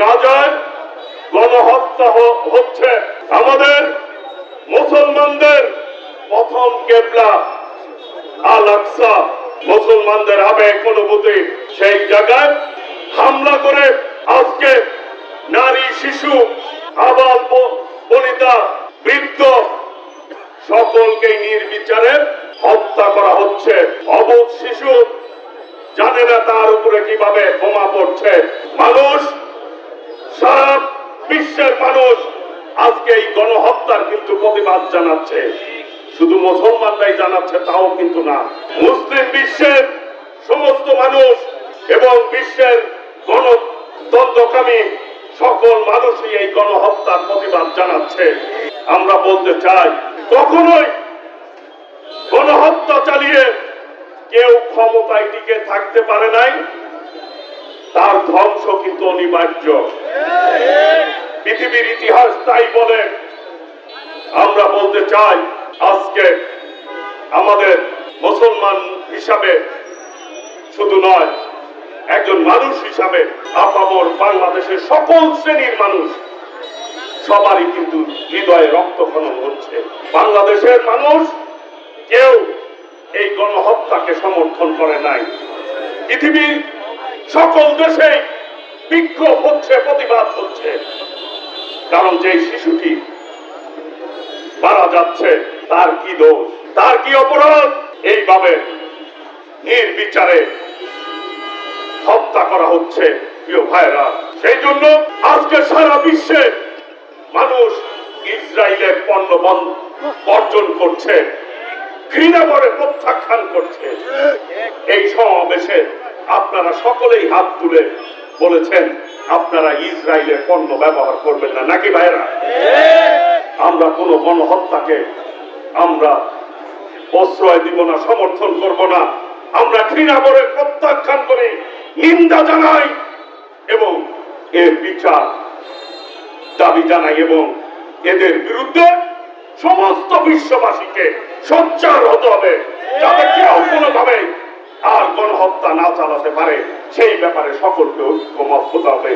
গাজায় গণহত্যা হচ্ছে। আমাদের মুসলমানদের প্রথম কেবলা আল আকসা, মুসলমানদের আবেগ অনুভূতি, সেই জায়গায় হামলা করে আজকে নারী, শিশু, আবাল বনিতা, বৃদ্ধ সকলকে নির্বিচারে হত্যা করা হচ্ছে। অবুঝ শিশু জানে না তার উপরে কিভাবে বোমা পড়ছে। মানুষ, সারা বিশ্বের মানুষ আজকে এই গণহত্যার কিন্তু প্রতিবাদ জানাচ্ছে। শুধু মুসলমানরাই জানাচ্ছে তাও কিন্তু না, মুসলিম বিশ্বের সমস্ত মানুষ এবং বিশ্বের গণতন্ত্রকামী সকল মানুষই এই গণহত্যার প্রতিবাদ জানাচ্ছে। আমরা বলতে চাই, কখনোই গণহত্যা চালিয়ে কেউ ক্ষমতায় টিকে থাকতে পারে নাই, তার ধ্বংস কিন্তু অনিবার্য। পৃথিবীর ইতিহাস তাই বলে। আমরা বলতে চাই, আজকে আমাদের মুসলমান হিসাবে শুধু নয়, একজন মানুষ হিসাবে আপামর বাংলাদেশের সকল শ্রেণীর মানুষ সবারই কিন্তু হৃদয়ে রক্তক্ষরণ হচ্ছে। বাংলাদেশের মানুষ কেউ এই গণহত্যাকে সমর্থন করে নাই। পৃথিবীর সকল দেশে বিক্ষোভ হচ্ছে, প্রতিবাদ হচ্ছে। কারণ যে শিশুটি মারা যাচ্ছে, তার কি দোষ, তার কি অপরাধ? এইভাবে নির্বিচারে হত্যা করা হচ্ছে প্রিয় ভাইরা। সেই জন্য আজকে সারা বিশ্বে মানুষ ইসরায়েলের পণ্য বর্জন করছে, ঘৃণা করে প্রত্যাখ্যান করছে। এই সমাবেশে আপনারা সকলেই হাত তুলে বলেছেন আপনারা ইসরায়েলের পণ্য ব্যবহার করবেন না, নাকি ভাইরা? আমরা কোনো গণহত্যাকে আমরা প্রশ্রয় দিব না, সমর্থন করব না। আমরা ঘৃণা করে প্রত্যাখ্যান করে নিন্দা জানাই এবং এর বিচার দাবি জানাই এবং এদের বিরুদ্ধে সমস্ত বিশ্ববাসীকে সোচ্চার হতে হবে, যাতে কেউ কোনোভাবে আর গণহত্যা না চালাতে পারে। সেই ব্যাপারে সকলকে ঐক্যমত হতে হবে।